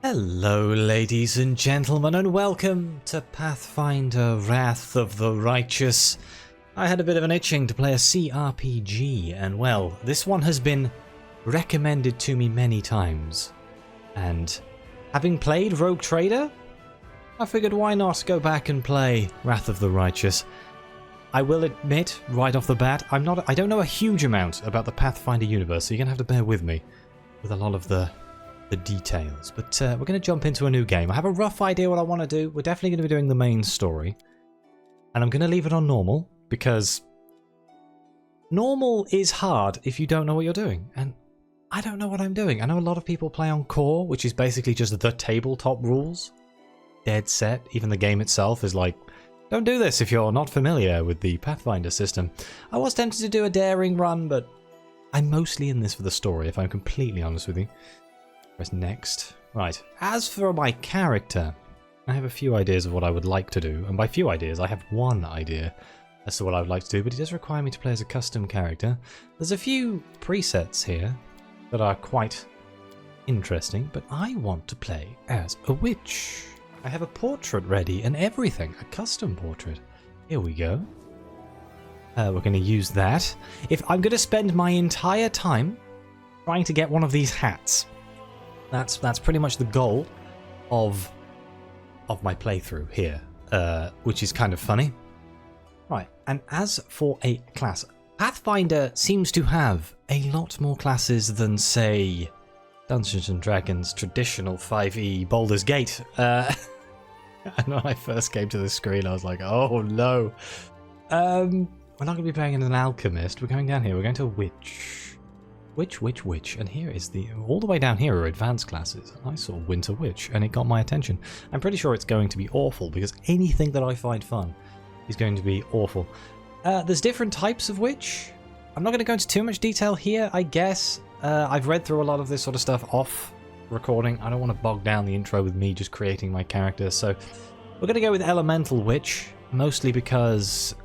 Hello ladies and gentlemen, and welcome to Pathfinder Wrath of the Righteous. I had a bit of an itching to play a CRPG, and well, this one has been recommended to me many times. And having played Rogue Trader, I figured why not go back and play Wrath of the Righteous. I will admit, right off the bat, I don't know a huge amount about the Pathfinder universe, so you're going to have to bear with me with a lot of the details, but we're going to jump into a new game. I have a rough idea what I want to do. We're definitely going to be doing the main story, and I'm going to leave it on normal because normal is hard if you don't know what you're doing, and I don't know what I'm doing. I know a lot of people play on core, which is basically just the tabletop rules, dead set. Even the game itself is like, don't do this if you're not familiar with the Pathfinder system. I was tempted to do a daring run, but I'm mostly in this for the story, if I'm completely honest with you. Press next. Right, as for my character, I have a few ideas of what I would like to do, and by few ideas I have one idea as to what I would like to do, but it does require me to play as a custom character. There's a few presets here that are quite interesting, but I want to play as a witch. I have a portrait ready and everything, a custom portrait. Here we go. We're going to use that. If I'm going to spend my entire time trying to get one of these hats. That's pretty much the goal of my playthrough here, which is kind of funny. Right, and as for a class, Pathfinder seems to have a lot more classes than, say, Dungeons & Dragons traditional 5e Baldur's Gate. And when I first came to the screen, I was like, oh no. We're not going to be playing an alchemist. We're going down here. We're going to a witch. Witch, and here is all the way down here are advanced classes. I saw Winter Witch, and it got my attention. I'm pretty sure it's going to be awful, because anything that I find fun is going to be awful. There's different types of witch. I'm not going to go into too much detail here, I guess. I've read through a lot of this sort of stuff off recording. I don't want to bog down the intro with me just creating my character, so we're going to go with Elemental Witch, mostly because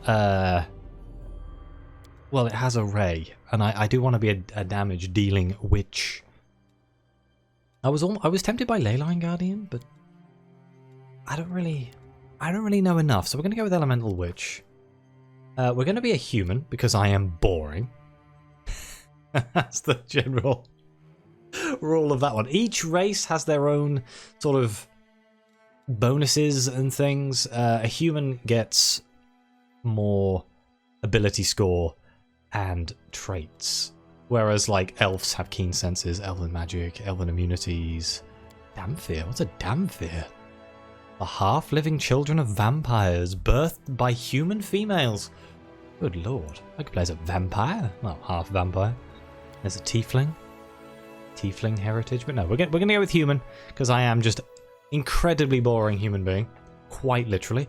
well, it has a ray, and I do want to be a damage-dealing witch. I was tempted by Leyline Guardian, but I don't really know enough, so we're going to go with Elemental Witch. We're going to be a human, because I am boring. That's the general rule of that one. Each race has their own sort of bonuses and things. A human gets more ability score and traits, whereas like elves have keen senses, elven magic, elven immunities. Damphir, what's a Damphir? The half-living children of vampires, birthed by human females. Good lord, I could play as a vampire, well, half vampire. There's a tiefling heritage, but no, we're gonna go with human because I am just incredibly boring human being, quite literally.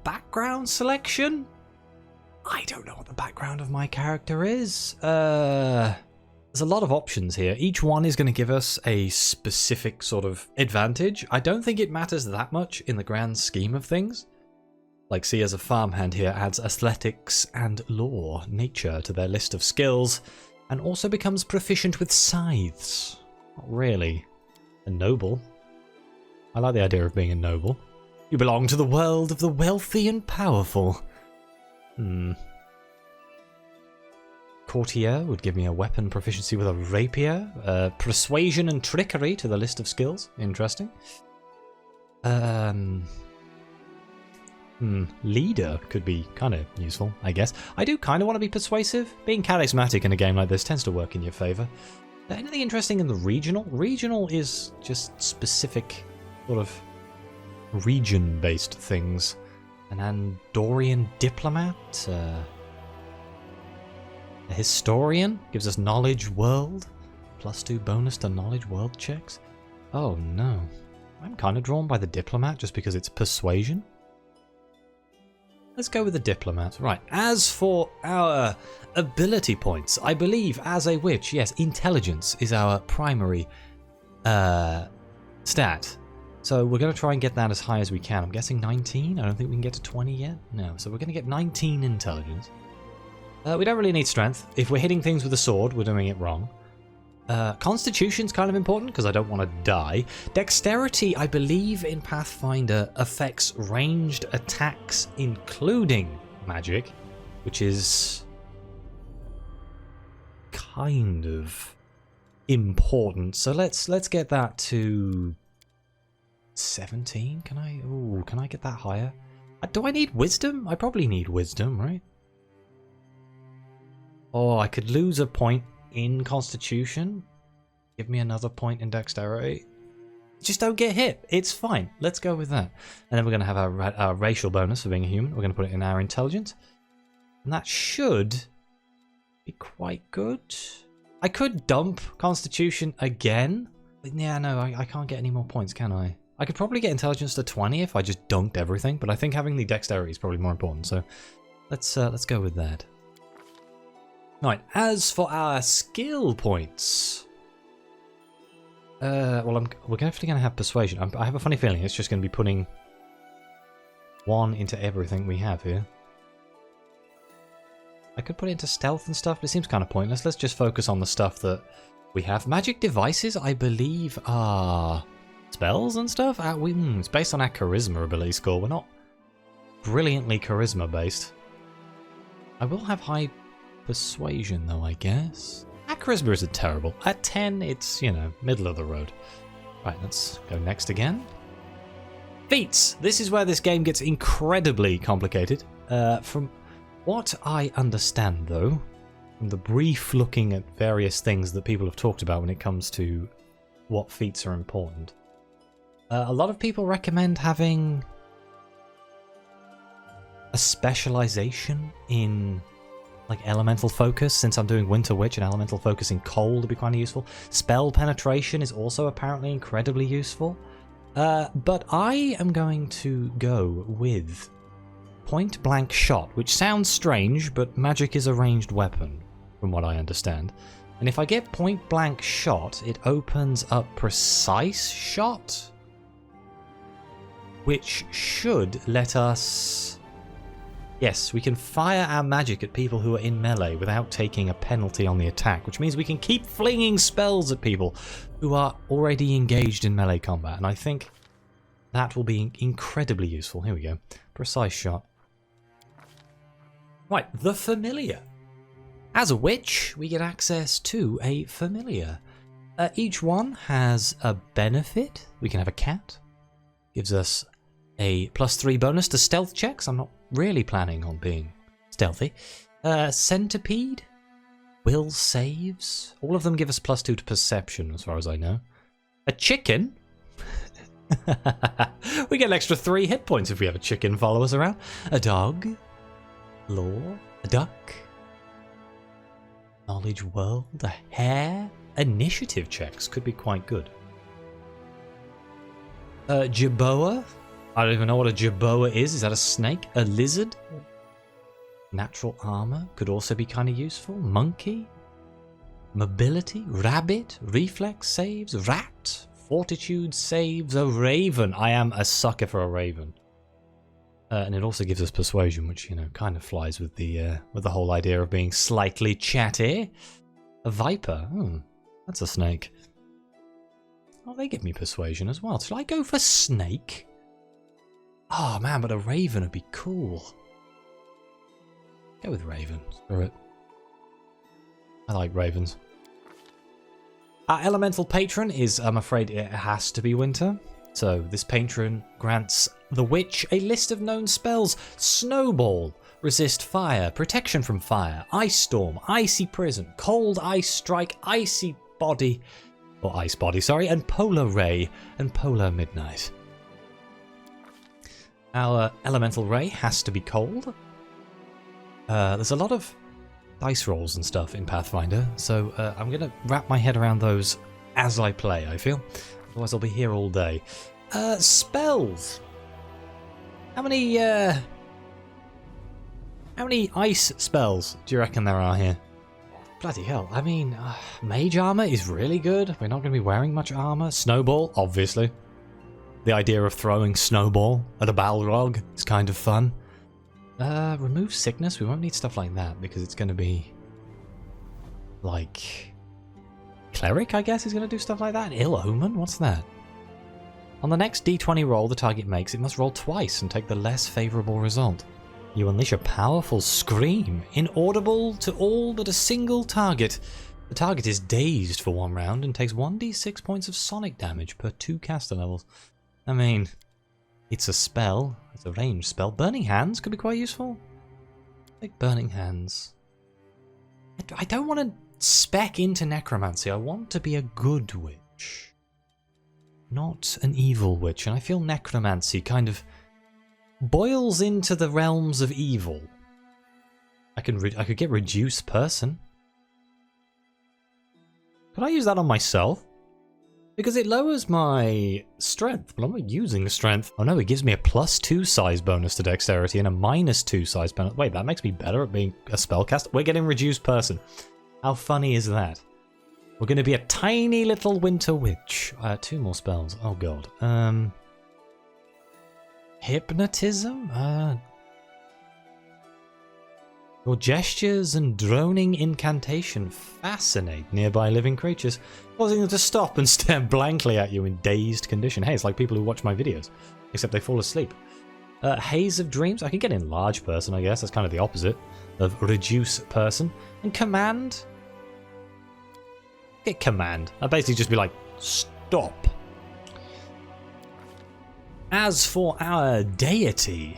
Background selection. I don't know what the background of my character is. There's a lot of options here. Each one is going to give us a specific sort of advantage. I don't think it matters that much in the grand scheme of things. Like, see, as a farmhand here adds athletics and lore, nature to their list of skills, and also becomes proficient with scythes. Not really. A noble. I like the idea of being a noble. You belong to the world of the wealthy and powerful. Courtier would give me a weapon proficiency with a rapier. Persuasion and trickery to the list of skills. Interesting. Leader could be kind of useful, I guess. I do kind of want to be persuasive. Being charismatic in a game like this tends to work in your favour. Anything interesting in the regional? Regional is just specific sort of region-based things. An Andorian diplomat, a historian, gives us knowledge world, +2 bonus to knowledge world checks. Oh no, I'm kind of drawn by the diplomat just because it's persuasion. Let's go with the diplomat. Right, as for our ability points, I believe as a witch, yes, intelligence is our primary stat. So we're going to try and get that as high as we can. I'm guessing 19? I don't think we can get to 20 yet. No, so we're going to get 19 intelligence. We don't really need strength. If we're hitting things with a sword, we're doing it wrong. Constitution's kind of important because I don't want to die. Dexterity, I believe in Pathfinder, affects ranged attacks, including magic, which is kind of important. So let's get that to 17. Can I get that higher? Do I need wisdom? I probably need wisdom, right? Oh, I could lose a point in Constitution. Give me another point in Dexterity. Just don't get hit. It's fine. Let's go with that. And then we're going to have our racial bonus for being a human. We're going to put it in our intelligence. And that should be quite good. I could dump Constitution again. But yeah, no, I can't get any more points, can I? I could probably get intelligence to 20 if I just dunked everything. But I think having the Dexterity is probably more important. So let's go with that. Right, as for our skill points, we're definitely going to have Persuasion. I have a funny feeling it's just going to be putting 1 into everything we have here. I could put it into Stealth and stuff, but it seems kind of pointless. Let's just focus on the stuff that we have. Magic devices, I believe, are spells and stuff. It's based on our Charisma ability score. We're not brilliantly Charisma based. I will have high Persuasion though, I guess. Our Charisma isn't terrible. At 10, it's, you know, middle of the road. Right, let's go next again. Feats! This is where this game gets incredibly complicated. From what I understand though, from the brief looking at various things that people have talked about when it comes to what feats are important, a lot of people recommend having a specialization in like elemental focus. Since I'm doing Winter Witch, and elemental focus in cold would be kind of useful. Spell penetration is also apparently incredibly useful. But I am going to go with point blank shot, which sounds strange, but magic is a ranged weapon, from what I understand. And if I get point blank shot, it opens up precise shot, which should let us... Yes, we can fire our magic at people who are in melee without taking a penalty on the attack, which means we can keep flinging spells at people who are already engaged in melee combat. And I think that will be incredibly useful. Here we go. Precise shot. Right, the Familiar. As a witch, we get access to a Familiar. Each one has a benefit. We can have a cat. Gives us a +3 bonus to stealth checks. I'm not really planning on being stealthy. Centipede. Will saves. All of them give us +2 to perception, as far as I know. A chicken. We get an extra 3 hit points if we have a chicken follow us around. A dog. Lore. A duck. Knowledge world. A hare. Initiative checks could be quite good. Jerboa. I don't even know what a jerboa is. Is that a snake? A lizard? Natural armor could also be kind of useful. Monkey. Mobility. Rabbit. Reflex saves. Rat. Fortitude saves. A raven. I am a sucker for a raven. And it also gives us persuasion, which, you know, kind of flies with the whole idea of being slightly chatty. A viper. That's a snake. Oh, they give me persuasion as well. Shall I go for snake? Oh man, but a raven would be cool. Go with raven. Screw it. I like ravens. Our elemental patron is, I'm afraid it has to be winter. So this patron grants the witch a list of known spells. Snowball, resist fire, protection from fire, ice storm, icy prison, cold ice strike, icy body, or ice body, sorry, and polar ray and polar midnight. Our elemental ray has to be cold. There's a lot of dice rolls and stuff in Pathfinder, so I'm going to wrap my head around those as I play, I feel. Otherwise I'll be here all day. Spells. How many ice spells do you reckon there are here? Bloody hell. I mean, mage armor is really good. We're not going to be wearing much armor. Snowball, obviously. The idea of throwing snowball at a Balrog is kind of fun. Remove sickness. We won't need stuff like that because it's going to be like Cleric, I guess, is going to do stuff like that. Ill Omen? What's that? On the next d20 roll the target makes, it must roll twice and take the less favourable result. You unleash a powerful scream, inaudible to all but a single target. The target is dazed for 1 round and takes 1d6 points of sonic damage per 2 caster levels. I mean, it's a spell. It's a ranged spell. Burning Hands could be quite useful. Like Burning Hands. I don't want to spec into necromancy. I want to be a good witch, not an evil witch. And I feel necromancy kind of boils into the realms of evil. I could get Reduce Person. Could I use that on myself? Because it lowers my strength, but I'm not using the strength. Oh no, it gives me a +2 size bonus to dexterity and a -2 size bonus. Wait, that makes me better at being a spellcaster? We're getting Reduced Person. How funny is that? We're going to be a tiny little winter witch. 2 more spells. Oh god. Hypnotism? Your gestures and droning incantation fascinate nearby living creatures, causing them to stop and stare blankly at you in dazed condition. Hey, it's like people who watch my videos, except they fall asleep. Haze of Dreams? I can get Enlarge Person, I guess. That's kind of the opposite of Reduce Person. And Command? Get Command. I'd basically just be like, stop. As for our deity,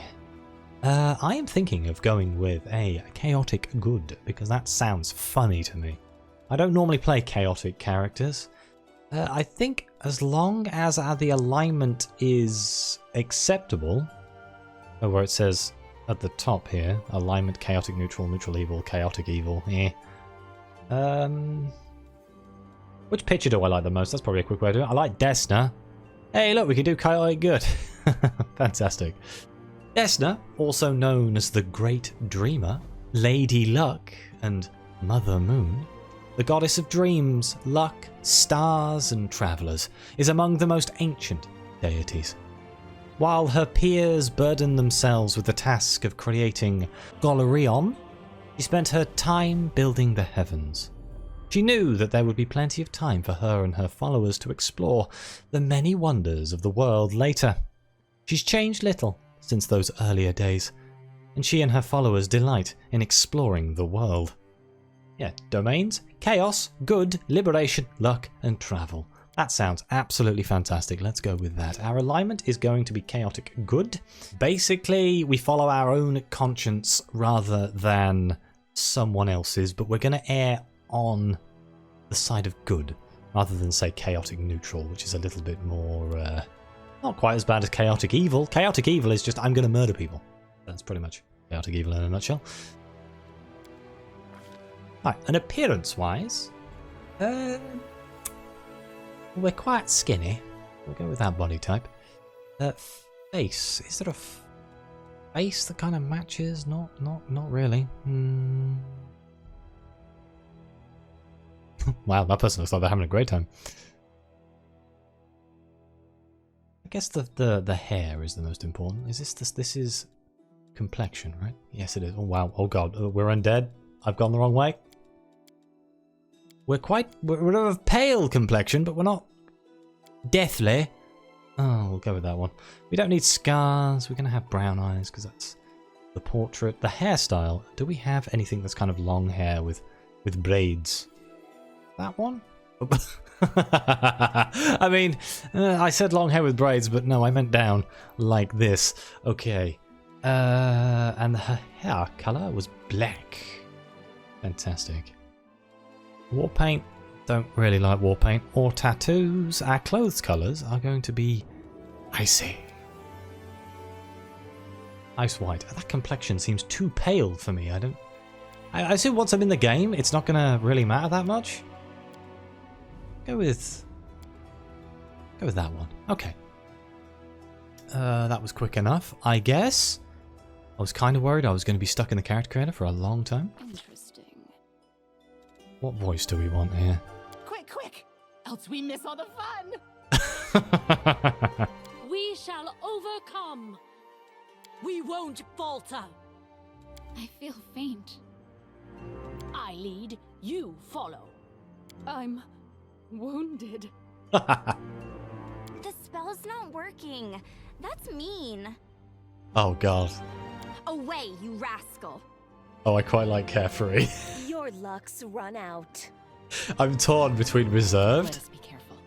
I am thinking of going with a chaotic good, because that sounds funny to me. I don't normally play chaotic characters. I think as long as the alignment is acceptable, where it says at the top here, alignment chaotic neutral, neutral evil, chaotic evil, which picture do I like the most? That's probably a quick way to do it. I like Desna. Hey look, we can do chaotic good. Fantastic. Desna, also known as the Great Dreamer, Lady Luck, and Mother Moon, the goddess of dreams, luck, stars, and travellers, is among the most ancient deities. While her peers burden themselves with the task of creating Golarion, she spent her time building the heavens. She knew that there would be plenty of time for her and her followers to explore the many wonders of the world later. She's changed little since those earlier days, and she and her followers delight in exploring the world. Yeah, domains, chaos, good, liberation, luck, and travel. That sounds absolutely fantastic. Let's go with that. Our alignment is going to be chaotic good. Basically, we follow our own conscience rather than someone else's, but we're going to err on the side of good rather than, say, chaotic neutral, which is a little bit more not quite as bad as chaotic evil. Chaotic evil is just, I'm going to murder people. That's pretty much chaotic evil in a nutshell. Alright, and appearance-wise, we're quite skinny. We'll go with that body type. Face. Is there a face that kind of matches? Not really. Wow, that person looks like they're having a great time. I guess the hair is the most important. Is this is complexion, right? Yes, it is. Oh wow. Oh god. We're undead. I've gone the wrong way. We're of pale complexion, but we're not deathly. Oh, we'll go with that one. We don't need scars. We're gonna have brown eyes because that's the portrait. The hairstyle. Do we have anything that's kind of long hair with braids? That one? I mean, I said long hair with braids, but no, I meant down like this. Okay. And her hair color was black. Fantastic. War paint. Don't really like war paint. Or tattoos. Our clothes colors are going to be icy. Ice white. That complexion seems too pale for me. I assume once I'm in the game, it's not going to really matter that much. Go with that one. Okay. That was quick enough, I guess. I was kind of worried I was going to be stuck in the character creator for a long time. Interesting. What voice do we want here? Quick! Else we miss all the fun! We shall overcome. We won't falter. I feel faint. I lead, you follow. I'm Wounded. The spell's not working. That's mean. Oh god. Away, you rascal. Oh, I quite like Carefree. Your luck's run out. I'm torn between Let Reserved, us be careful.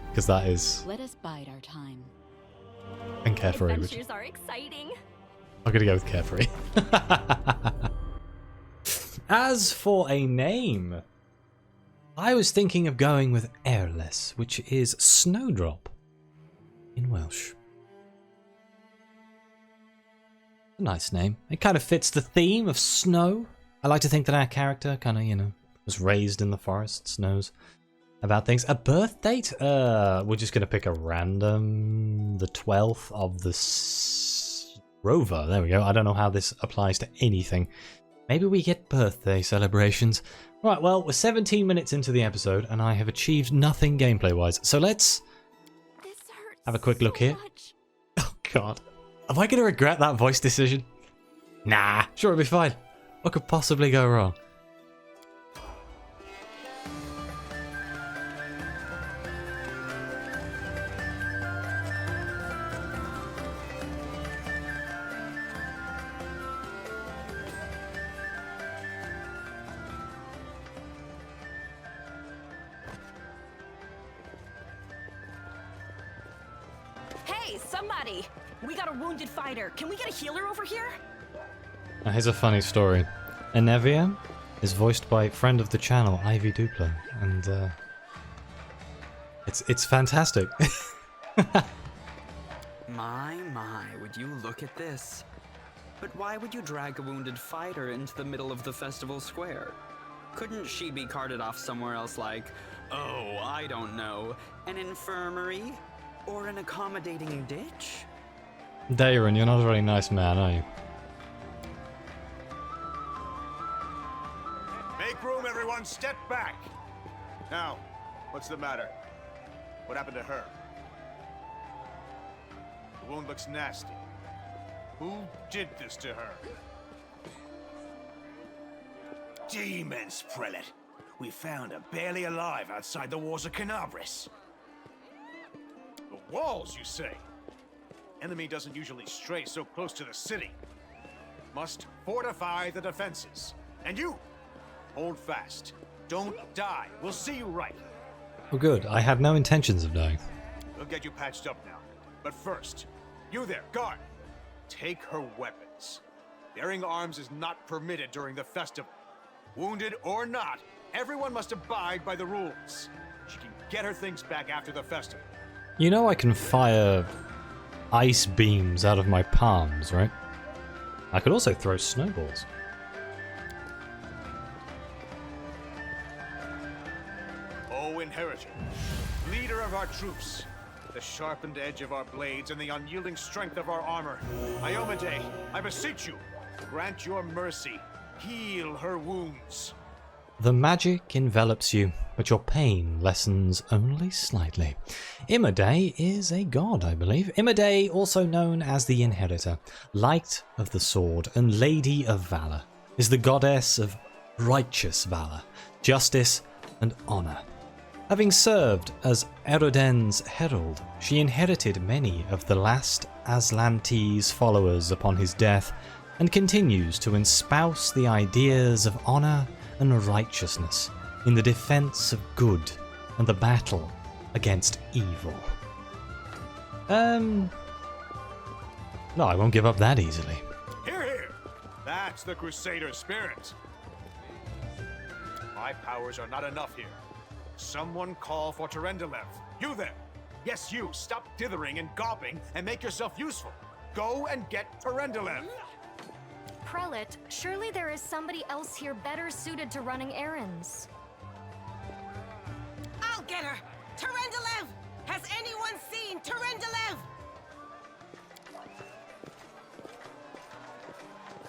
because that is, Let us bide our time. and Carefree. Which, Adventures are exciting. I'm gonna go with Carefree. As for a name, I was thinking of going with Airless, which is Snowdrop in Welsh. A nice name. It kind of fits the theme of snow. I like to think that our character kind of, you know, was raised in the forests, knows about things. A birth date? We're just going to pick a random, the 12th of the Rover. There we go. I don't know how this applies to anything. Maybe we get birthday celebrations. Right, well, we're 17 minutes into the episode, and I have achieved nothing gameplay-wise. So let's This hurts. have a quick look so here. much. Oh, God. Am I going to regret that voice decision? Nah, sure, it'll be fine. What could possibly go wrong? Hey, somebody! We got a wounded fighter. Can we get a healer over here? Now, here's a funny story. Enevia is voiced by friend of the channel, Ivy Duplo, and it's fantastic. My, would you look at this? But why would you drag a wounded fighter into the middle of the festival square? Couldn't she be carted off somewhere else like, oh, I don't know, an infirmary? Or an accommodating ditch? Dayron, you're not a very nice man, are you? Make room, everyone. Step back. Now, what's the matter? What happened to her? The wound looks nasty. Who did this to her? Demons, prelate. We found her barely alive outside the walls of Canabris. The walls, you say? Enemy doesn't usually stray so close to the city. Must fortify the defenses. And you, hold fast. Don't die. We'll see you right. Oh good, I had no intentions of dying. We'll get you patched up now. But first, you there, guard. Take her weapons. Bearing arms is not permitted during the festival. Wounded or not, everyone must abide by the rules. She can get her things back after the festival. You know I can fire ice beams out of my palms, right? I could also throw snowballs. O Inheritor, leader of our troops, the sharpened edge of our blades and the unyielding strength of our armor, Iomade, I beseech you, grant your mercy, heal her wounds. The magic envelops you, but your pain lessens only slightly. Imade is a god, I believe. Imade, also known as the Inheritor, Light of the Sword, and Lady of Valor, is the goddess of righteous valor, justice, and honor. Having served as Eroden's herald, she inherited many of the last Aslante's followers upon his death, and continues to espouse the ideas of honor and righteousness in the defense of good and the battle against evil. No, I won't give up that easily. Hear, hear! That's the Crusader spirit. My powers are not enough here. Someone call for Terendelev. You there! Yes, you! Stop dithering and gawping and make yourself useful. Go and get Terendelev! Prelate, surely there is somebody else here better suited to running errands. I'll get her! Terendelev! Has anyone seen Terendelev?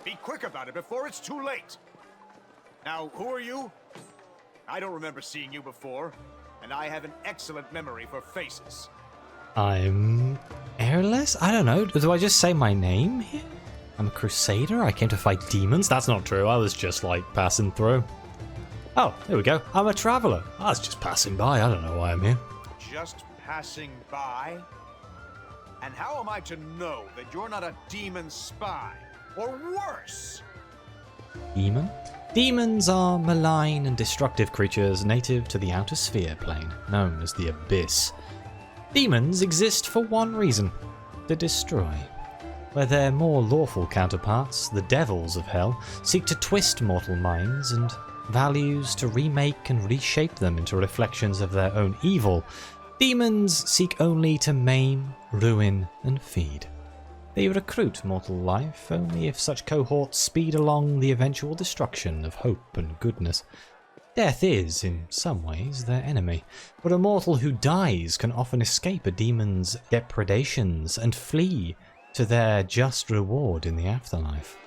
Be quick about it before it's too late. Now, who are you? I don't remember seeing you before, and I have an excellent memory for faces. I'm airless? I don't know. Do I just say my name here? I'm a crusader? I came to fight demons? That's not true. I was just like passing through. Oh, there we go. I'm a traveller. I was just passing by. I don't know why I'm here. Just passing by? And how am I to know that you're not a demon spy? Or worse? Demon? Demons are malign and destructive creatures native to the outer sphere plane, known as the Abyss. Demons exist for one reason: to destroy. Where their more lawful counterparts, the devils of hell, seek to twist mortal minds and values to remake and reshape them into reflections of their own evil, demons seek only to maim, ruin, and feed. They recruit mortal life only if such cohorts speed along the eventual destruction of hope and goodness. Death is, in some ways, their enemy, but a mortal who dies can often escape a demon's depredations and flee to their just reward in the afterlife.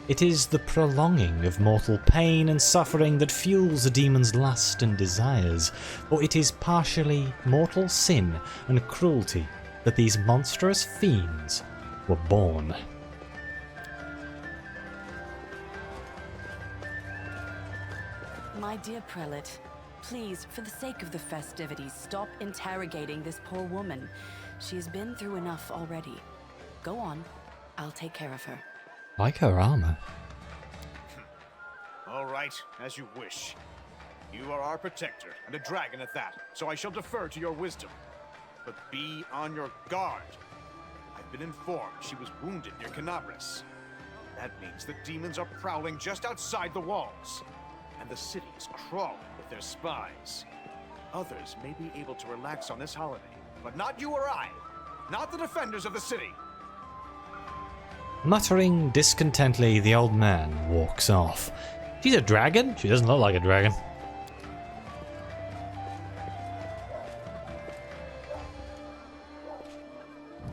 It is the prolonging of mortal pain and suffering that fuels a demon's lust and desires, for it is partially mortal sin and cruelty that these monstrous fiends were born. My dear prelate, please, for the sake of the festivities, stop interrogating this poor woman. She has been through enough already. Go on. I'll take care of her. Like her armor. All right, as you wish. You are our protector, and a dragon at that, so I shall defer to your wisdom. But be on your guard. I've been informed she was wounded near Canabris. That means the demons are prowling just outside the walls, and the city is crawling with their spies. Others may be able to relax on this holiday, but not you or I. Not the defenders of the city. Muttering discontently, the old man walks off. She's a dragon? She doesn't look like a dragon.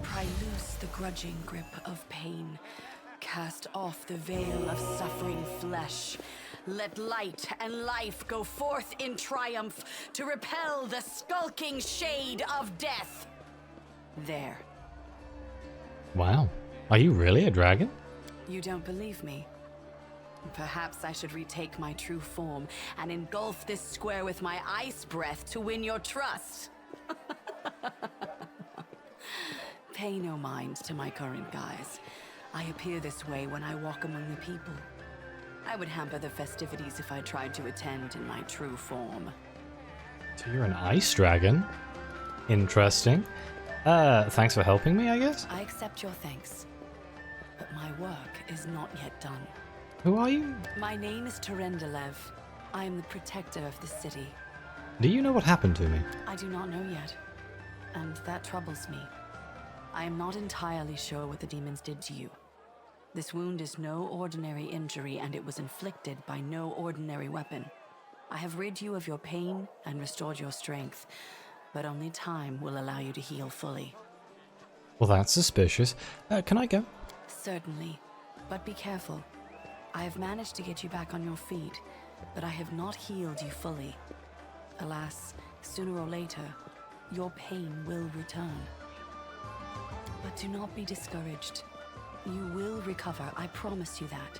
Pry loose the grudging grip of pain. Cast off the veil of suffering flesh. Let light and life go forth in triumph to repel the skulking shade of death. There. Wow. Are you really a dragon? You don't believe me? Perhaps I should retake my true form and engulf this square with my ice breath to win your trust. Pay no mind to my current guise. I appear this way when I walk among the people. I would hamper the festivities if I tried to attend in my true form. So you're an ice dragon? Interesting. Thanks for helping me, I guess? I accept your thanks. But my work is not yet done. Who are you? My name is Terendelev. I am the protector of the city. Do you know what happened to me? I do not know yet, and that troubles me. I am not entirely sure what the demons did to you. This wound is no ordinary injury, and it was inflicted by no ordinary weapon. I have rid you of your pain and restored your strength, but only time will allow you to heal fully. Well, that's suspicious. Can I go? Certainly, but be careful. I have managed to get you back on your feet, but I have not healed you fully. Alas, sooner or later, your pain will return. But do not be discouraged. You will recover, I promise you that.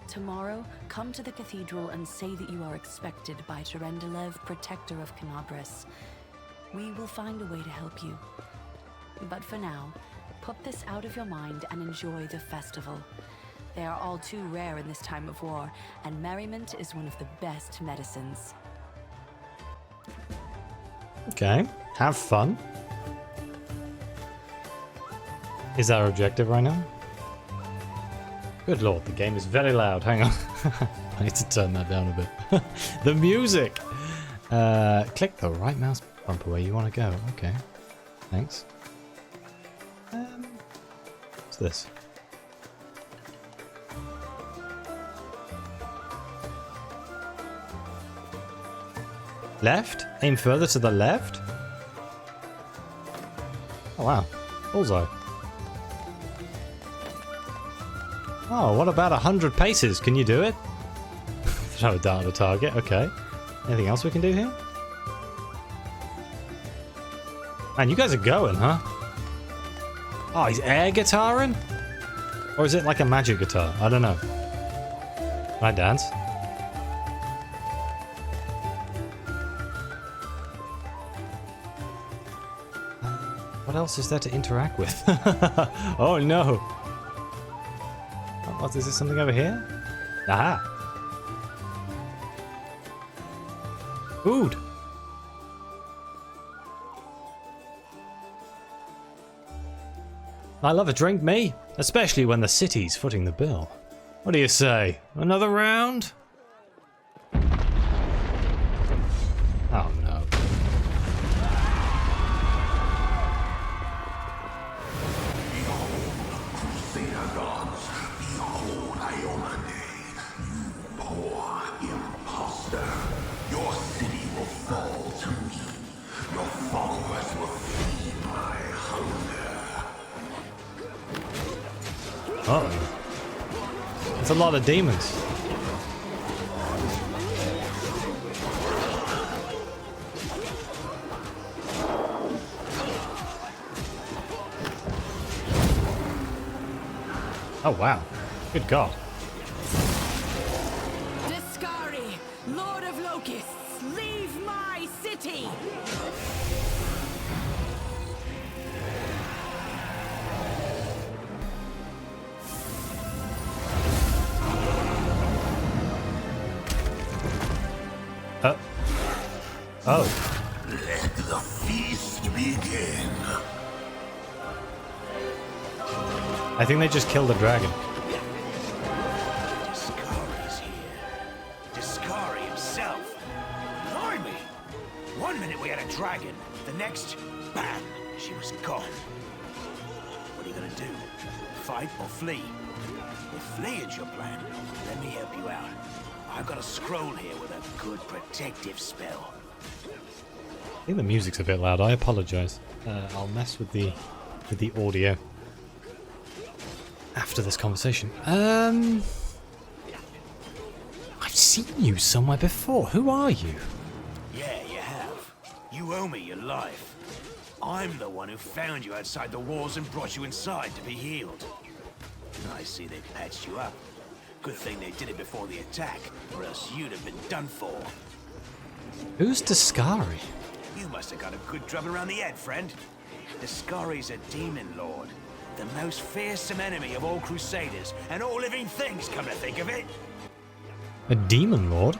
Tomorrow, come to the cathedral and say that you are expected by Terendelev, protector of Canabris. We will find a way to help you. But for now, put this out of your mind and enjoy the festival. They are all too rare in this time of war, and merriment is one of the best medicines. Okay. Have fun. Is our objective right now? Good lord, the game is very loud. Hang on. I need to turn that down a bit. The music! Click the right mouse bumper where you want to go. Okay. Thanks. What's this? Left? Aim further to the left? Oh wow. Bullseye. Oh, what about 100 paces? Can you do it? Throw a dart at a target. Okay. Anything else we can do here? Man, you guys are going, huh? Oh, he's air guitaring? Or is it like a magic guitar? I don't know. Can I dance? What else is there to interact with? Oh no! What, is there something over here? Aha! Food! I love a drink, me, especially when the city's footing the bill. What do you say? Another round? Oh no. Uh-oh. There's a lot of demons. Oh wow. Good God. Discari, Lord of Locusts, leave my city! Oh. Let the feast begin. I think they just killed the dragon. Discari's here. Discari himself. Blimey! One minute we had a dragon, the next, bam, she was gone. What are you gonna do? Fight or flee? If fleeing's your plan, let me help you out. I've got a scroll here with a good protective spell. I think the music's a bit loud. I apologise. I'll mess with the audio after this conversation. I've seen you somewhere before. Who are you? Yeah, you have. You owe me your life. I'm the one who found you outside the walls and brought you inside to be healed. I see they patched you up. Good thing they did it before the attack, or else you'd have been done for. Who's Discari? You must have got a good drubbing around the head, friend. Discari's a demon lord. The most fearsome enemy of all crusaders, and all living things, come to think of it. A demon lord?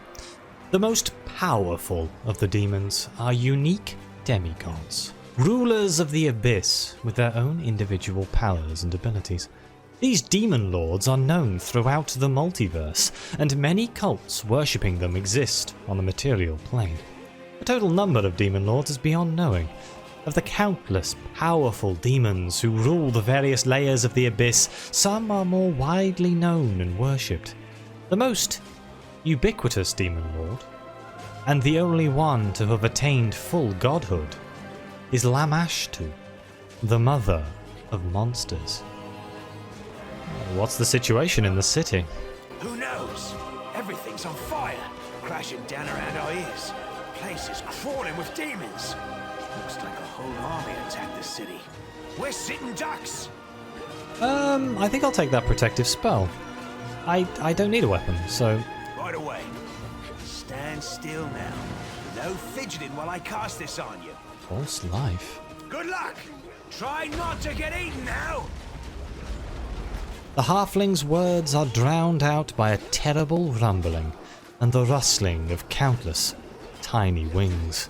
The most powerful of the demons are unique demigods, rulers of the abyss with their own individual powers and abilities. These demon lords are known throughout the multiverse, and many cults worshipping them exist on the material plane. The total number of demon lords is beyond knowing. Of the countless powerful demons who rule the various layers of the abyss, some are more widely known and worshipped. The most ubiquitous demon lord, and the only one to have attained full godhood, is Lamashtu, the mother of monsters. What's the situation in the city? Who knows? Everything's on fire, crashing down around our ears. Place is crawling with demons. Looks like a whole army attacked the city. We're sitting ducks. I think I'll take that protective spell. I don't need a weapon, so... Right away. Stand still now. No fidgeting while I cast this on you. False life. Good luck. Try not to get eaten now. The halfling's words are drowned out by a terrible rumbling and the rustling of countless tiny wings.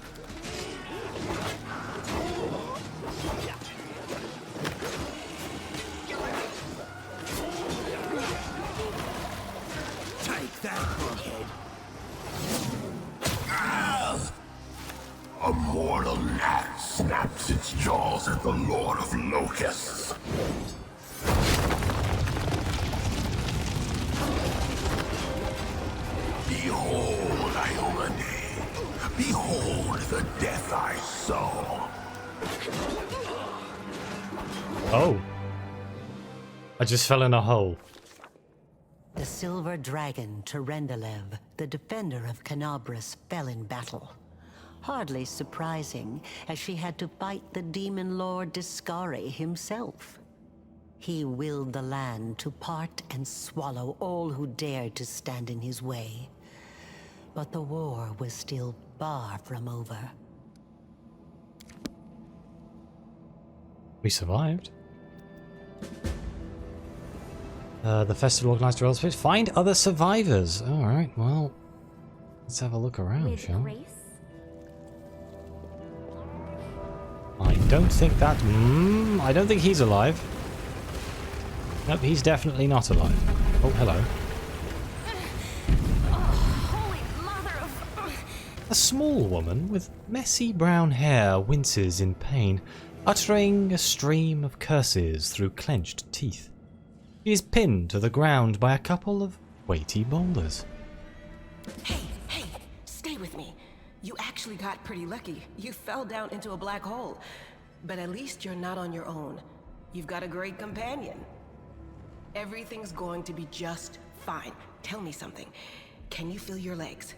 Take that, bughead. A mortal gnat snaps its jaws at the Lord of Locusts. Behold, Iomade. Behold the death I saw. Oh. I just fell in a hole. The silver dragon, Terendelev, the defender of Canabras, fell in battle. Hardly surprising, as she had to fight the demon lord Discari himself. He willed the land to part and swallow all who dared to stand in his way. But the war was still far from over. We survived. The festival organized a space. Find other survivors. Alright, well, let's have a look around, shall we? I don't think that... I don't think he's alive. Nope, he's definitely not alive. Oh, hello. A small woman with messy brown hair winces in pain, uttering a stream of curses through clenched teeth. She is pinned to the ground by a couple of weighty boulders. Hey, stay with me. You actually got pretty lucky. You fell down into a black hole. But at least you're not on your own. You've got a great companion. Everything's going to be just fine. Tell me something. Can you feel your legs?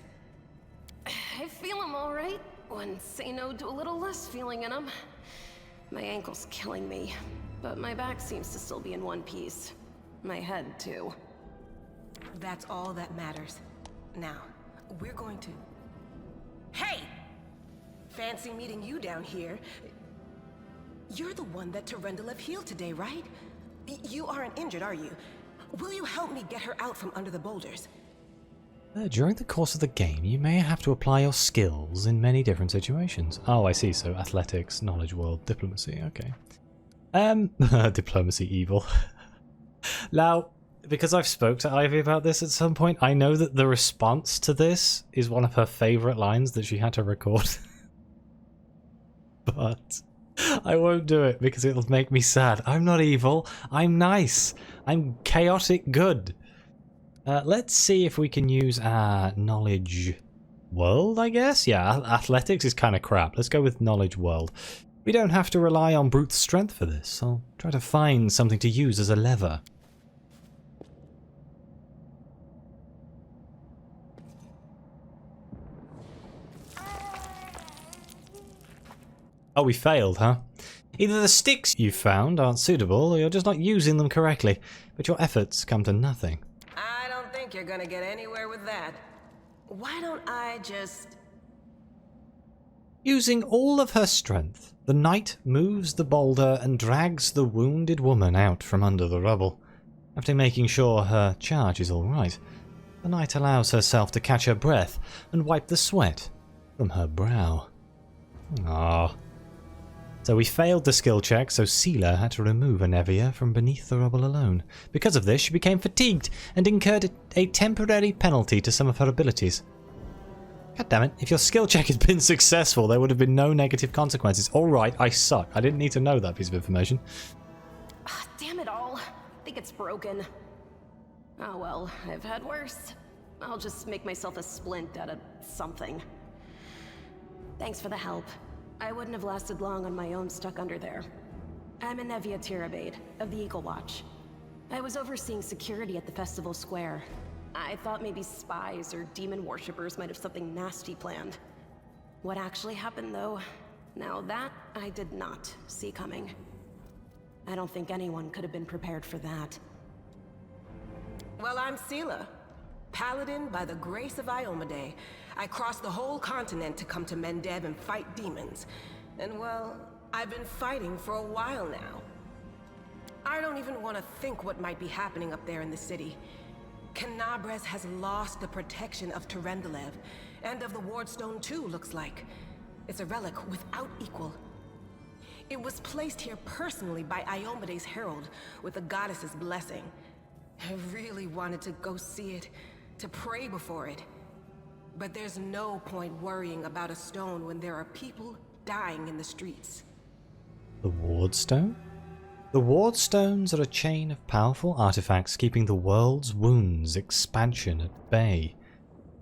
I feel them all right. When say no to a little less feeling in them. My ankle's killing me, but my back seems to still be in one piece. My head, too. That's all that matters. Now, we're going to... Hey! Fancy meeting you down here. You're the one that Terendelev healed today, right? You aren't injured, are you? Will you help me get her out from under the boulders? During the course of the game, you may have to apply your skills in many different situations. Oh, I see. So athletics, knowledge world, diplomacy. Okay. Diplomacy evil. Now, because I've spoke to Ivy about this at some point, I know that the response to this is one of her favorite lines that she had to record. But I won't do it because it'll make me sad. I'm not evil. I'm nice. I'm chaotic good. Let's see if we can use our knowledge world, I guess? Yeah, athletics is kind of crap. Let's go with knowledge world. We don't have to rely on brute strength for this. I'll try to find something to use as a lever. Oh, we failed, huh? Either the sticks you found aren't suitable, or you're just not using them correctly, but your efforts come to nothing. I don't think you're gonna get anywhere with that. Why don't I just... Using all of her strength, the knight moves the boulder and drags the wounded woman out from under the rubble. After making sure her charge is alright, the knight allows herself to catch her breath and wipe the sweat from her brow. Ah. So we failed the skill check, so Seela had to remove Anevia from beneath the rubble alone. Because of this, she became fatigued and incurred a temporary penalty to some of her abilities. God damn it, if your skill check had been successful, there would have been no negative consequences. Alright, I suck. I didn't need to know that piece of information. Damn it all. I think it's broken. Oh well, I've had worse. I'll just make myself a splint out of something. Thanks for the help. I wouldn't have lasted long on my own stuck under there. I'm Anevia Tirabade, of the Eagle Watch. I was overseeing security at the festival square. I thought maybe spies or demon worshippers might have something nasty planned. What actually happened though, now that I did not see coming. I don't think anyone could have been prepared for that. Well, I'm Seela, paladin by the grace of Iomade. I crossed the whole continent to come to Mendev and fight demons. And well, I've been fighting for a while now. I don't even want to think what might be happening up there in the city. Canabres has lost the protection of Terendelev, and of the Wardstone too, looks like. It's a relic without equal. It was placed here personally by Iomade's herald, with the goddess's blessing. I really wanted to go see it, to pray before it. But there's no point worrying about a stone when there are people dying in the streets. The Wardstone? The Wardstones are a chain of powerful artifacts keeping the world's wounds expansion at bay.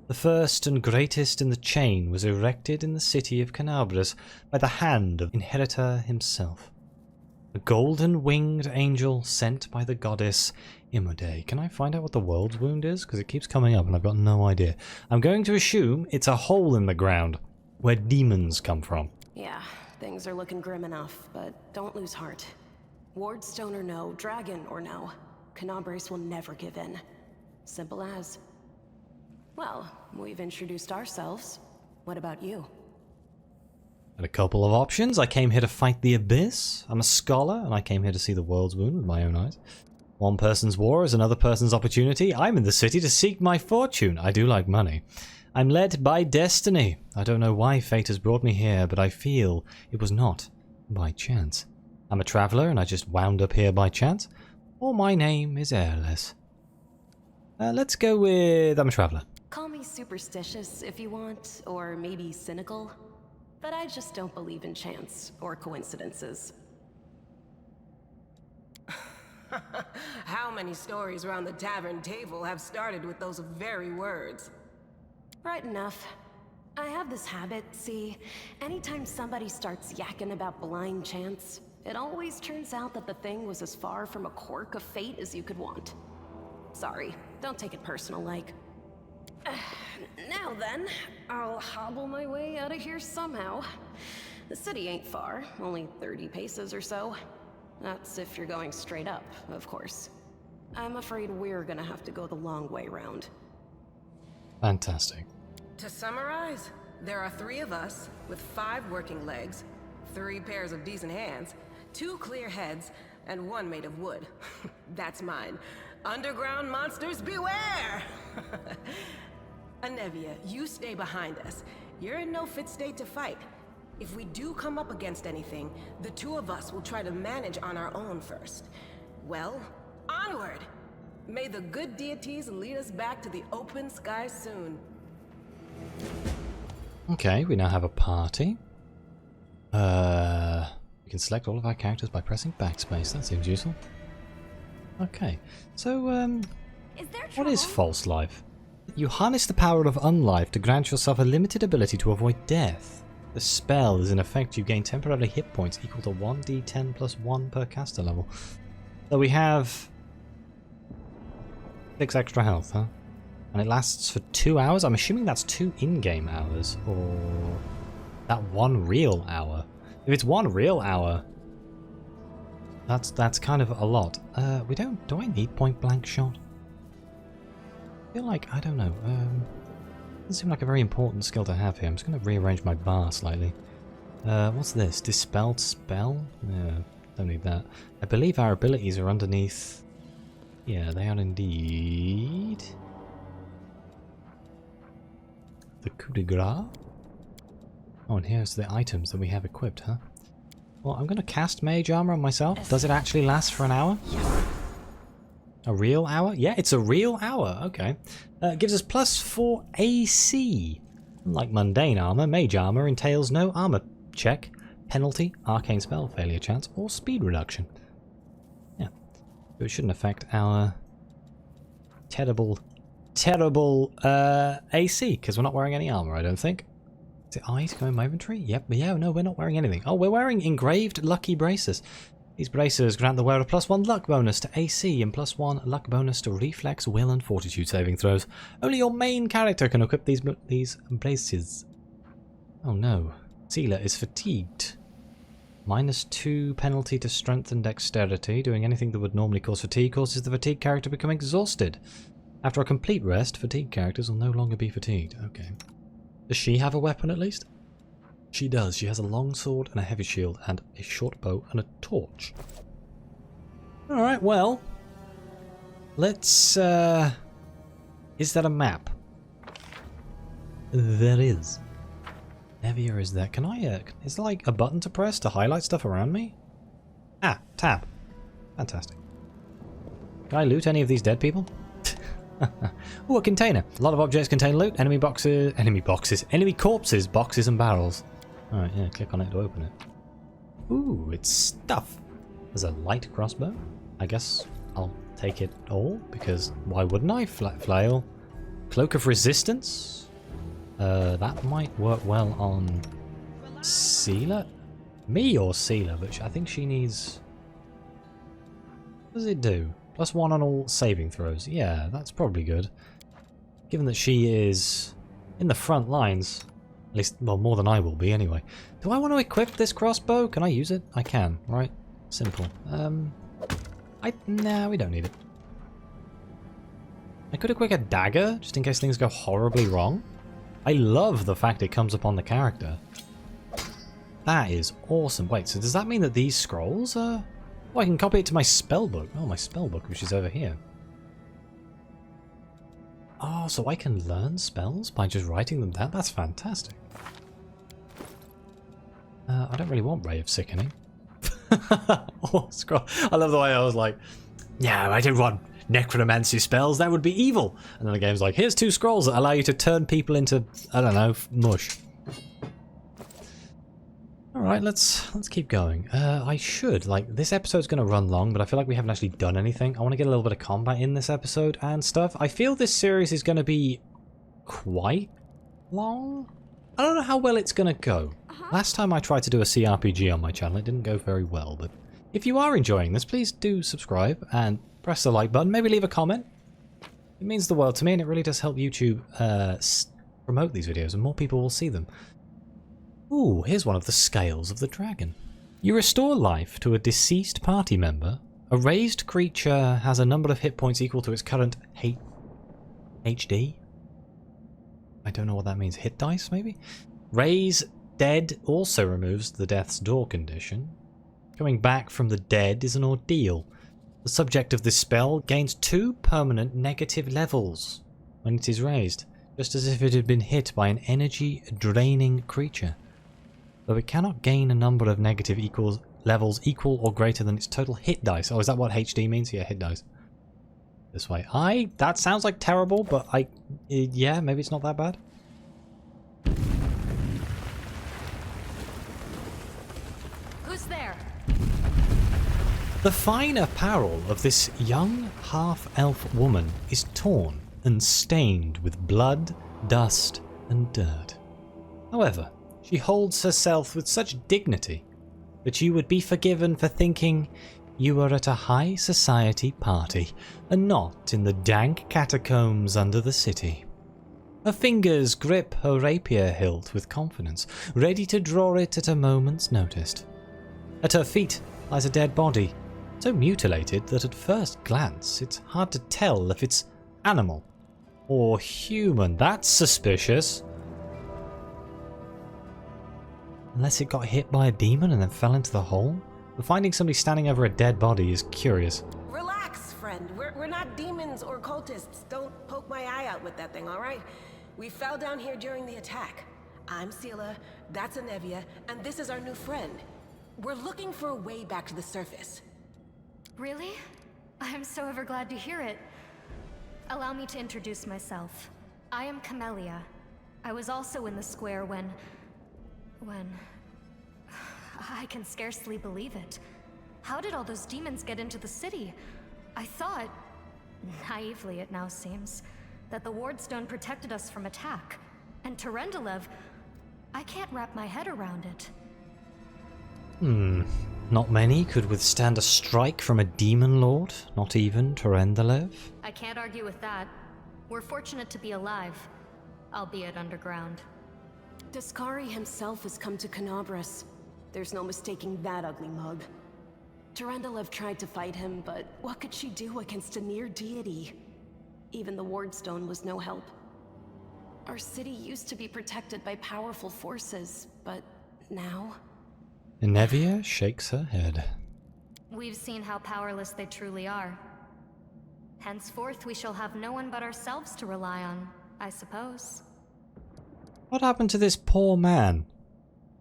The first and greatest in the chain was erected in the city of Canabres by the hand of Inheritor himself. A golden-winged angel sent by the goddess Imode. Can I find out what the world's wound is? Because it keeps coming up and I've got no idea. I'm going to assume it's a hole in the ground where demons come from. Yeah, things are looking grim enough, but don't lose heart. Wardstone or no, dragon or no, Canabres will never give in. Simple as. Well, we've introduced ourselves. What about you? Got a couple of options. I came here to fight the Abyss. I'm a scholar, and I came here to see the world's wound with my own eyes. One person's war is another person's opportunity. I'm in the city to seek my fortune. I do like money. I'm led by destiny. I don't know why fate has brought me here, but I feel it was not by chance. I'm a traveller, and I just wound up here by chance. Or my name is airless. Let's go with I'm a traveller. Call me superstitious if you want, or maybe cynical. But I just don't believe in chance or coincidences. How many stories around the tavern table have started with those very words? Right enough. I have this habit, see, anytime somebody starts yakking about blind chance, it always turns out that the thing was as far from a quirk of fate as you could want. Sorry, don't take it personal like. Now then, I'll hobble my way out of here somehow. The city ain't far, only 30 paces or so. That's if you're going straight up, of course. I'm afraid we're gonna have to go the long way round. Fantastic. To summarize, there are 3 of us with 5 working legs, 3 pairs of decent hands, 2 clear heads, and 1 made of wood. That's mine. Underground monsters beware! Anevia, you stay behind us. You're in no fit state to fight. If we do come up against anything, the 2 of us will try to manage on our own first. Well, onward! May the good deities lead us back to the open sky soon. Okay, we now have a party. We can select all of our characters by pressing backspace. That seems useful. Okay, so what is false life? You harness the power of unlife to grant yourself a limited ability to avoid death. The spell is in effect you gain temporary hit points equal to 1d10 plus 1 per caster level. So we have 6 extra health, huh? And it lasts for 2 hours? I'm assuming that's 2 in-game hours, or that 1 real hour. If it's 1 real hour, that's kind of a lot. Do I need point blank shot? I feel like, I don't know, doesn't seem like a very important skill to have here. I'm just going to rearrange my bar slightly. What's this? Dispelled spell? Yeah, don't need that. I believe our abilities are underneath. Yeah, they are indeed. The coup de grace? Oh, and here's the items that we have equipped, huh? Well, I'm going to cast mage armor on myself. Does it actually last for an hour? A real hour? Yeah, it's a real hour. Okay. It gives us +4 AC. Unlike mundane armor, mage armor entails no armor check, penalty, arcane spell failure chance, or speed reduction. Yeah. So it shouldn't affect our terrible AC, because we're not wearing any armor, I don't think. Is it I to go in my inventory? Yep, yeah, no, we're not wearing anything. Oh, we're wearing engraved lucky braces. These braces grant the wearer a +1 luck bonus to AC and +1 luck bonus to reflex, will, and fortitude saving throws. Only your main character can equip these braces. Oh no. Sealer is fatigued. -2 penalty to strength and dexterity. Doing anything that would normally cause fatigue causes the fatigued character to become exhausted. After a complete rest, fatigued characters will no longer be fatigued. Okay. Does she have a weapon at least? She does. She has a long sword and a heavy shield and a short bow and a torch. Alright, well. Let's, is that a map? There is. Heavier is there. Can I, is there like a button to press to highlight stuff around me? Ah, tab. Fantastic. Can I loot any of these dead people? Oh, a container. A lot of objects contain loot. Enemy corpses, boxes and barrels. Alright, yeah, click on it to open it. Ooh, it's stuff. There's a light crossbow. I guess I'll take it all, because why wouldn't I? Flail. Cloak of resistance. That might work well on Sealer. Me or Sealer, but I think she needs... What does it do? +1 on all saving throws. Yeah, that's probably good. Given that she is in the front lines. At least, well, more than I will be anyway. Do I want to equip this crossbow? Can I use it? I can, right? Simple. Nah, we don't need it. I could equip a dagger, just in case things go horribly wrong. I love the fact it comes upon the character. That is awesome. Wait, so does that mean that these scrolls are... Oh, I can copy it to my spellbook. Oh, my spellbook, which is over here. Oh, so I can learn spells by just writing them down? That's fantastic. I don't really want Ray of Sickening. Oh, scroll. I love the way I was like, yeah, I don't want necromancy spells, that would be evil. And then the game's like, here's 2 scrolls that allow you to turn people into, I don't know, mush. Alright, let's keep going. I should, like, this episode's going to run long, but I feel like we haven't actually done anything. I want to get a little bit of combat in this episode and stuff. I feel this series is going to be quite long. I don't know how well it's going to go. Last time I tried to do a CRPG on my channel, it didn't go very well, but if you are enjoying this, please do subscribe and press the like button. Maybe leave a comment. It means the world to me, and it really does help YouTube promote these videos, and more people will see them. Ooh, here's one of the scales of the dragon. You restore life to a deceased party member. A raised creature has a number of hit points equal to its current HD? I don't know what that means. Hit dice, maybe? Raise dead also removes the death's door condition. Coming back from the dead is an ordeal. The subject of this spell gains 2 permanent negative levels when it is raised, just as if it had been hit by an energy-draining creature. Though it cannot gain a number of negative levels equal or greater than its total hit dice. Oh, is that what HD means? Yeah, hit dice. This way. That sounds like terrible, but yeah, maybe it's not that bad. Who's there? The fine apparel of this young half-elf woman is torn and stained with blood, dust, and dirt. However, she holds herself with such dignity that you would be forgiven for thinking you were at a high society party and not in the dank catacombs under the city. Her fingers grip her rapier hilt with confidence, ready to draw it at a moment's notice. At her feet lies a dead body, so mutilated that at first glance it's hard to tell if it's animal or human. That's suspicious. Unless it got hit by a demon and then fell into the hole? But finding somebody standing over a dead body is curious. Relax, friend. We're not demons or cultists. Don't poke my eye out with that thing, alright? We fell down here during the attack. I'm Sela, that's Anevia, and this is our new friend. We're looking for a way back to the surface. Really? I'm so ever glad to hear it. Allow me to introduce myself. I am Camellia. I was also in the square when... I can scarcely believe it. How did all those demons get into the city? I thought, naively it now seems, that the Wardstone protected us from attack. And Terendelev, I can't wrap my head around it. Not many could withstand a strike from a demon lord, not even Terendelev. I can't argue with that. We're fortunate to be alive, albeit underground. Daskari himself has come to Canabras. There's no mistaking that ugly mug. Terendelev tried to fight him, but what could she do against a near deity? Even the Wardstone was no help. Our city used to be protected by powerful forces, but now... Anevia shakes her head. We've seen how powerless they truly are. Henceforth, we shall have no one but ourselves to rely on, I suppose. What happened to this poor man?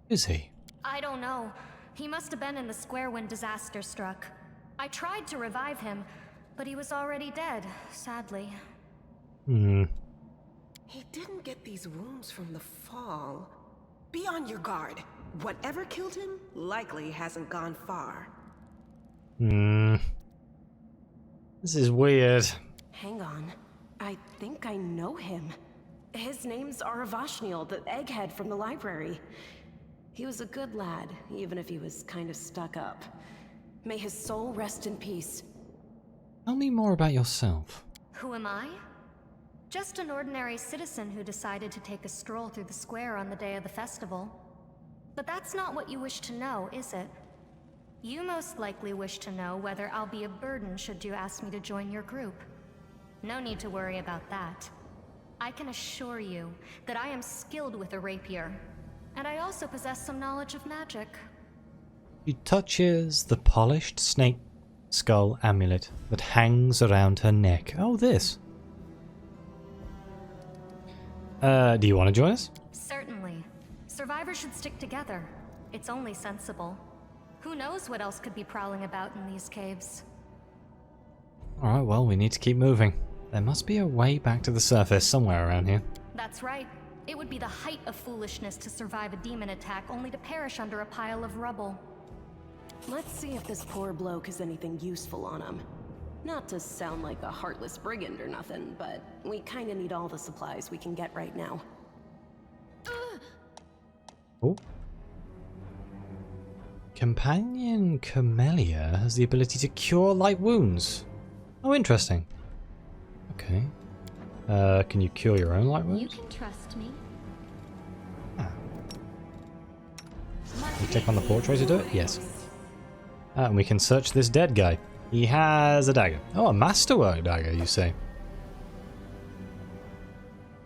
Who is he? I don't know. He must have been in the square when disaster struck. I tried to revive him, but he was already dead, sadly. He didn't get these wounds from the fall. Be on your guard. Whatever killed him likely hasn't gone far. This is weird. Hang on. I think I know him. His name's Aravashniel, the egghead from the library. He was a good lad, even if he was kind of stuck up. May his soul rest in peace. Tell me more about yourself. Who am I? Just an ordinary citizen who decided to take a stroll through the square on the day of the festival. But that's not what you wish to know, is it? You most likely wish to know whether I'll be a burden should you ask me to join your group. No need to worry about that. I can assure you that I am skilled with a rapier. And I also possess some knowledge of magic. She touches the polished snake skull amulet that hangs around her neck. Oh, this. Do you want to join us? Certainly. Survivors should stick together. It's only sensible. Who knows what else could be prowling about in these caves? Alright, well, we need to keep moving. There must be a way back to the surface somewhere around here. That's right. It would be the height of foolishness to survive a demon attack only to perish under a pile of rubble. Let's see if this poor bloke has anything useful on him. Not to sound like a heartless brigand or nothing, but we kinda need all the supplies we can get right now. Oh. Companion Camellia has the ability to cure light wounds. Oh, interesting. Okay. Can you cure your own light wounds? You can trust me. Ah. You take on the portrait to do it? Yes. And we can search this dead guy. He has a dagger. Oh, a masterwork dagger, you say?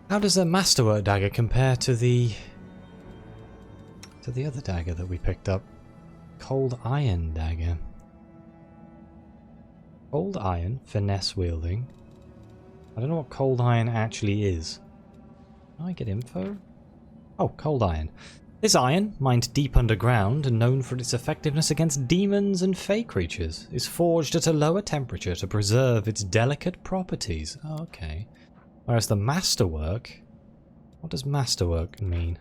How does a masterwork dagger compare to the other dagger that we picked up? Cold iron dagger. Cold iron, finesse wielding. I don't know what cold iron actually is. Can I get info? Oh, cold iron. This iron, mined deep underground and known for its effectiveness against demons and fey creatures, is forged at a lower temperature to preserve its delicate properties. Oh, okay. Whereas the masterwork... What does masterwork mean?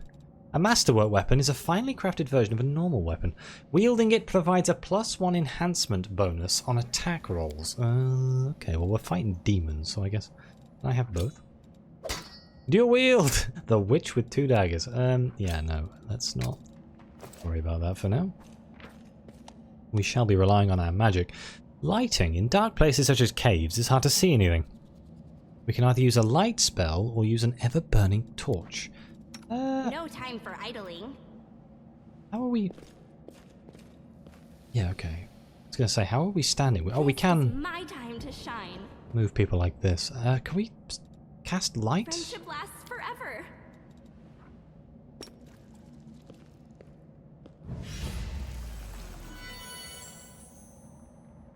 A masterwork weapon is a finely crafted version of a normal weapon. Wielding it provides a +1 enhancement bonus on attack rolls. Okay, well we're fighting demons, so I guess... Can I have both? Dual wield! The witch with 2 daggers. Yeah, no. Let's not worry about that for now. We shall be relying on our magic. Lighting. In dark places such as caves, it's hard to see anything. We can either use a light spell or use an ever-burning torch. No time for idling. How are we... Yeah, okay. I was going to say, how are we standing? Oh, we can My time to shine. move people like this. Can we cast light? Friendship lasts forever.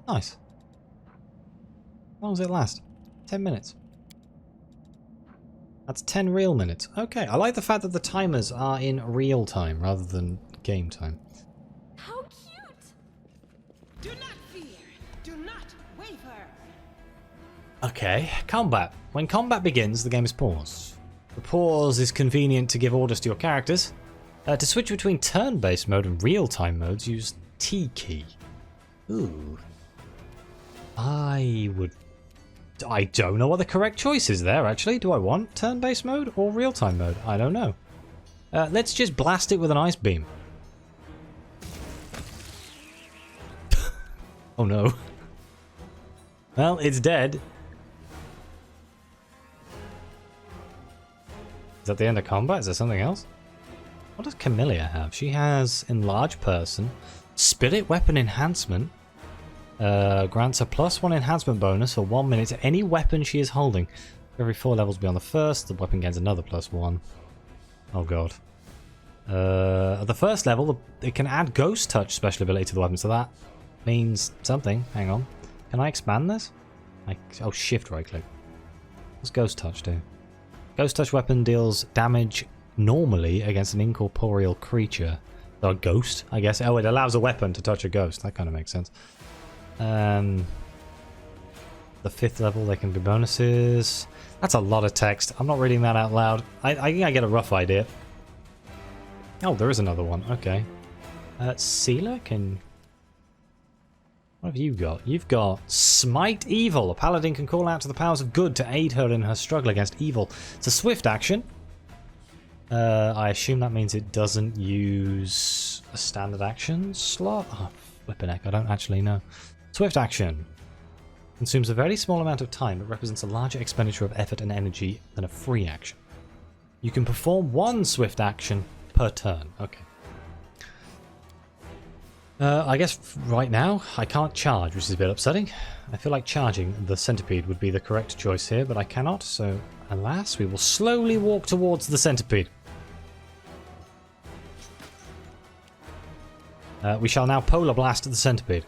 Nice. How long does it last? 10 minutes. That's 10 real minutes. Okay, I like the fact that the timers are in real time rather than game time. How cute! Do not fear. Do not waver. Okay, combat. When combat begins, the game is paused. The pause is convenient to give orders to your characters. To switch between turn-based mode and real-time modes, use T key. Ooh. I don't know what the correct choice is there, actually. Do I want turn-based mode or real-time mode? I don't know. Let's just blast it with an ice beam. Oh no. Well, it's dead. Is that the end of combat? Is there something else? What does Camellia have? She has Enlarge Person, Spirit Weapon Enhancement, grants a +1 enhancement bonus for 1 minute to any weapon she is holding. Every 4 levels beyond the first, the weapon gains another +1. Oh god. At the first level, it can add Ghost Touch special ability to the weapon, so that means something. Hang on. Can I expand this? Oh, shift right click. What's Ghost Touch do? Ghost Touch weapon deals damage normally against an incorporeal creature. Or a ghost, I guess. Oh, it allows a weapon to touch a ghost. That kind of makes sense. The 5th level, there can be bonuses. That's a lot of text. I'm not reading that out loud. I think I get a rough idea. Oh, there is another one. Okay. Sealer can... What have you got? You've got Smite Evil. A paladin can call out to the powers of good to aid her in her struggle against evil. It's a swift action. I assume that means it doesn't use a standard action slot? Oh, flippin' heck, I don't actually know. Swift action. Consumes a very small amount of time, but represents a larger expenditure of effort and energy than a free action. You can perform 1 swift action per turn. Okay. I guess right now I can't charge, which is a bit upsetting. I feel like charging the centipede would be the correct choice here, but I cannot, so alas, we will slowly walk towards the centipede. We shall now Polar Blast the centipede.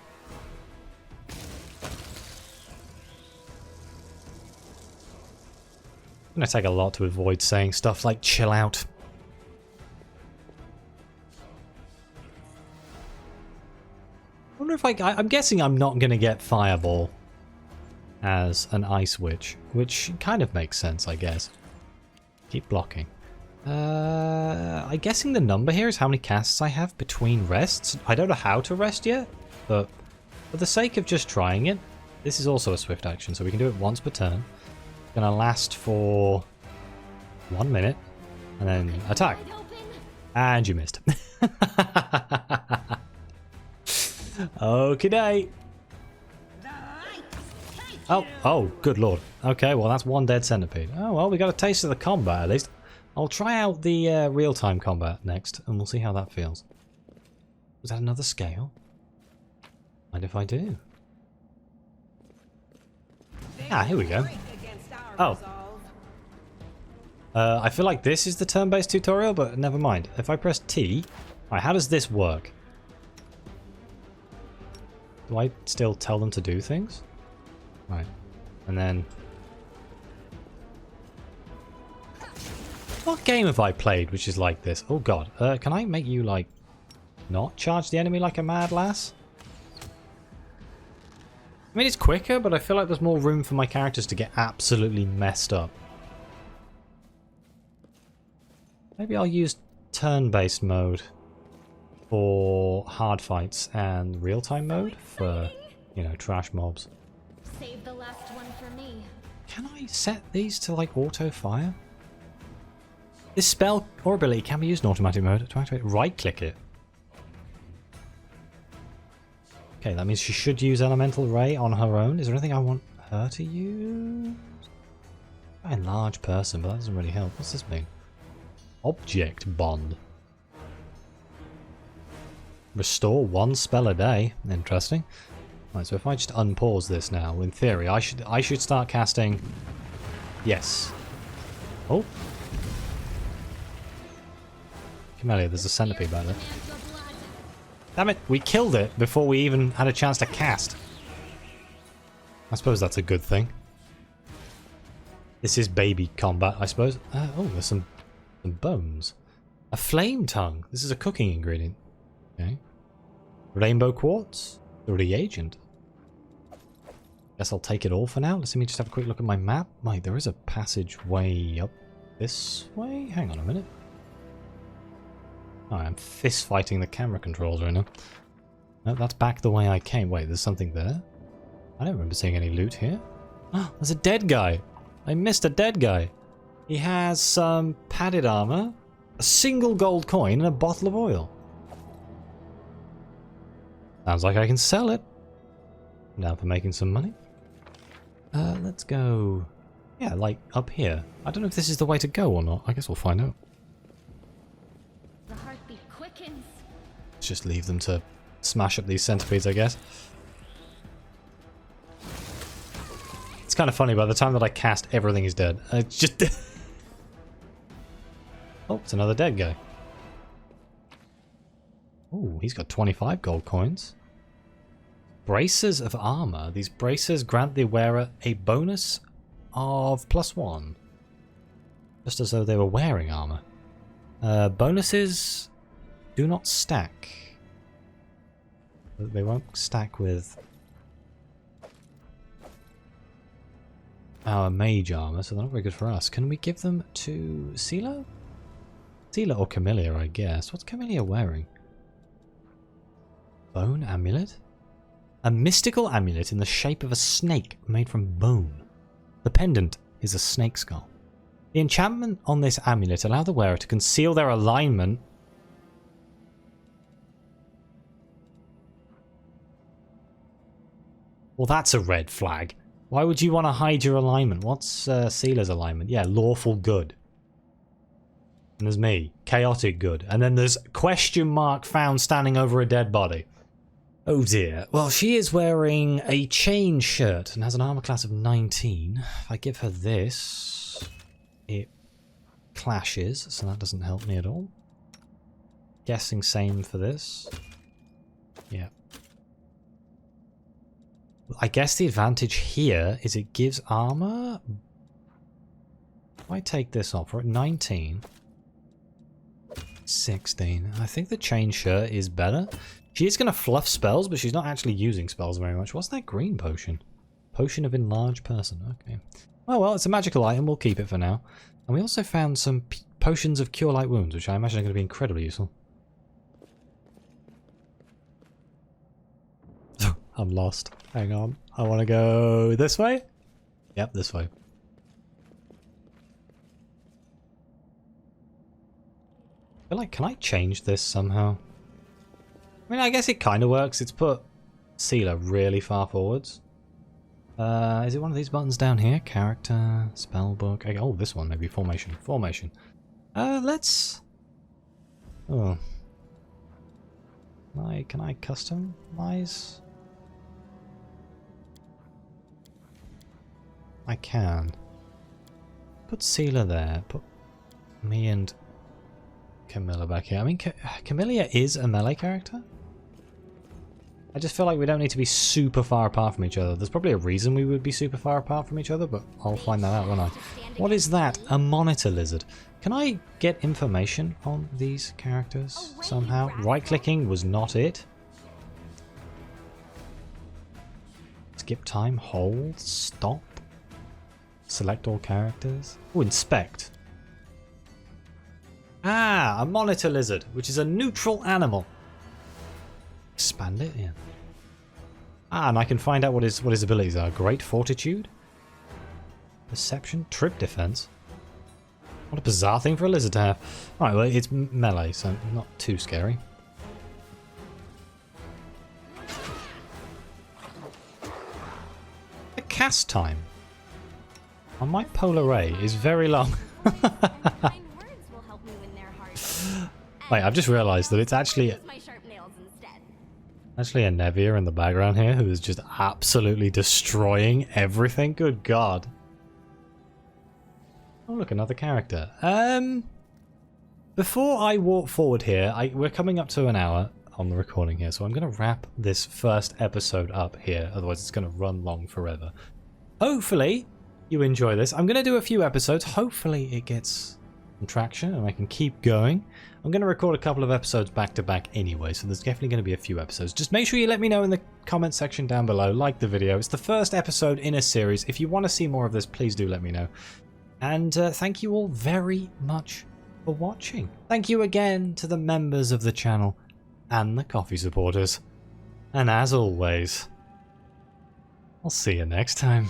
It's going to take a lot to avoid saying stuff like chill out. I wonder if I'm guessing I'm not going to get Fireball as an Ice Witch, which kind of makes sense, I guess. Keep blocking. I'm guessing the number here is how many casts I have between rests. I don't know how to rest yet, but for the sake of just trying it, this is also a swift action, so we can do it once per turn. It's going to last for 1 minute, and then attack. And you missed. Okay. Oh, good lord. Okay, well that's one dead centipede. Oh, well, we got a taste of the combat at least. I'll try out the real-time combat next, and we'll see how that feels. Was that another scale? Mind if I do? Ah, here we go. Oh. I feel like this is the turn-based tutorial, but never mind. If I press T... Alright, how does this work? Do I still tell them to do things? Right. And then... What game have I played which is like this? Oh god. Can I make you, like, not charge the enemy like a mad lass? I mean, it's quicker, but I feel like there's more room for my characters to get absolutely messed up. Maybe I'll use turn-based mode for hard fights and real-time mode for, you know, trash mobs. Save the last one for me. Can I set these to, like, auto-fire? This spell or ability can be used in automatic mode. To activate, right-click it. Okay, that means she should use Elemental Ray on her own. Is there anything I want her to use? I enlarge person, but that doesn't really help. What's this mean? Object Bond. Restore 1 spell a day. Interesting. Right, so if I just unpause this now, in theory, I should start casting... Yes. Oh. Camellia, there's a centipede back there. Damn it, we killed it before we even had a chance to cast. I suppose that's a good thing. This is baby combat, I suppose. Oh, there's some bones. A flame tongue. This is a cooking ingredient. Okay. Rainbow quartz. The reagent. Guess I'll take it all for now. Let me just have a quick look at my map. Wait, there is a passageway up this way? Hang on a minute. Oh, I'm fist fighting the camera controls right now. No, that's back the way I came. Wait, there's something there? I don't remember seeing any loot here. Oh, there's a dead guy. I missed a dead guy. He has some padded armor, a single gold coin, and a bottle of oil. Sounds like I can sell it. I'm down for making some money. Let's go... Yeah, like up here. I don't know if this is the way to go or not. I guess we'll find out. The heartbeat quickens. Let's just leave them to smash up these centipedes, I guess. It's kind of funny, by the time that I cast, everything is dead. It's just... Oh, it's another dead guy. Oh, he's got 25 gold coins. Braces of armor. These braces grant the wearer a bonus of +1. Just as though they were wearing armor. Bonuses do not stack. They won't stack with our mage armor, so they're not very good for us. Can we give them to Sela? Sela or Camellia, I guess. What's Camellia wearing? Bone amulet? A mystical amulet in the shape of a snake made from bone. The pendant is a snake skull. The enchantment on this amulet allows the wearer to conceal their alignment. Well, that's a red flag. Why would you want to hide your alignment? What's Sela's alignment? Yeah, lawful good. And there's me, chaotic good. And then there's question mark found standing over a dead body. Oh dear. Well, she is wearing a chain shirt and has an armor class of 19. If I give her this, it clashes, so that doesn't help me at all. Guessing same for this. Yeah. I guess the advantage here is it gives armor. If I take this off, we're at 19. 16. I think the chain shirt is better. She is going to fluff spells, but she's not actually using spells very much. What's that green potion? Potion of enlarged person. Okay. Oh well, it's a magical item. We'll keep it for now. And we also found some potions of cure light wounds, which I imagine are going to be incredibly useful. I'm lost. Hang on. I want to go this way? Yep, this way. I feel like, can I change this somehow? I mean, I guess it kind of works. It's put Sealer really far forwards. Is it one of these buttons down here? Character, spellbook. Oh, this one maybe. Formation. Formation. Let's... Oh. Can I customize? I can. Put Sealer there. Put me and Camellia back here. I mean, Camellia is a melee character. I just feel like we don't need to be super far apart from each other. There's probably a reason we would be super far apart from each other, but I'll find that out, won't I? What is that? A monitor lizard. Can I get information on these characters somehow? Right-clicking was not it. Skip time, hold, stop. Select all characters. Oh, inspect. Ah, a monitor lizard, which is a neutral animal. Expand it, yeah. Ah, and I can find out what his abilities are. Great fortitude, perception, trip defense. What a bizarre thing for a lizard to have. Alright, well, it's melee, so not too scary. The cast time on my polar ray is very long. Wait, I've just realised that it's actually a Nevia in the background here who is just absolutely destroying everything. Good God. Oh look, another character. Before I walk forward here, we're coming up to an hour on the recording here, so I'm going to wrap this first episode up here, otherwise it's going to run long forever. Hopefully you enjoy this. I'm going to do a few episodes. Hopefully it gets some traction and I can keep going. I'm going to record a couple of episodes back to back anyway, so there's definitely going to be a few episodes. Just make sure you let me know in the comment section down below. Like the video. It's the first episode in a series. If you want to see more of this, please do let me know. And thank you all very much for watching. Thank you again to the members of the channel and the coffee supporters. And as always, I'll see you next time.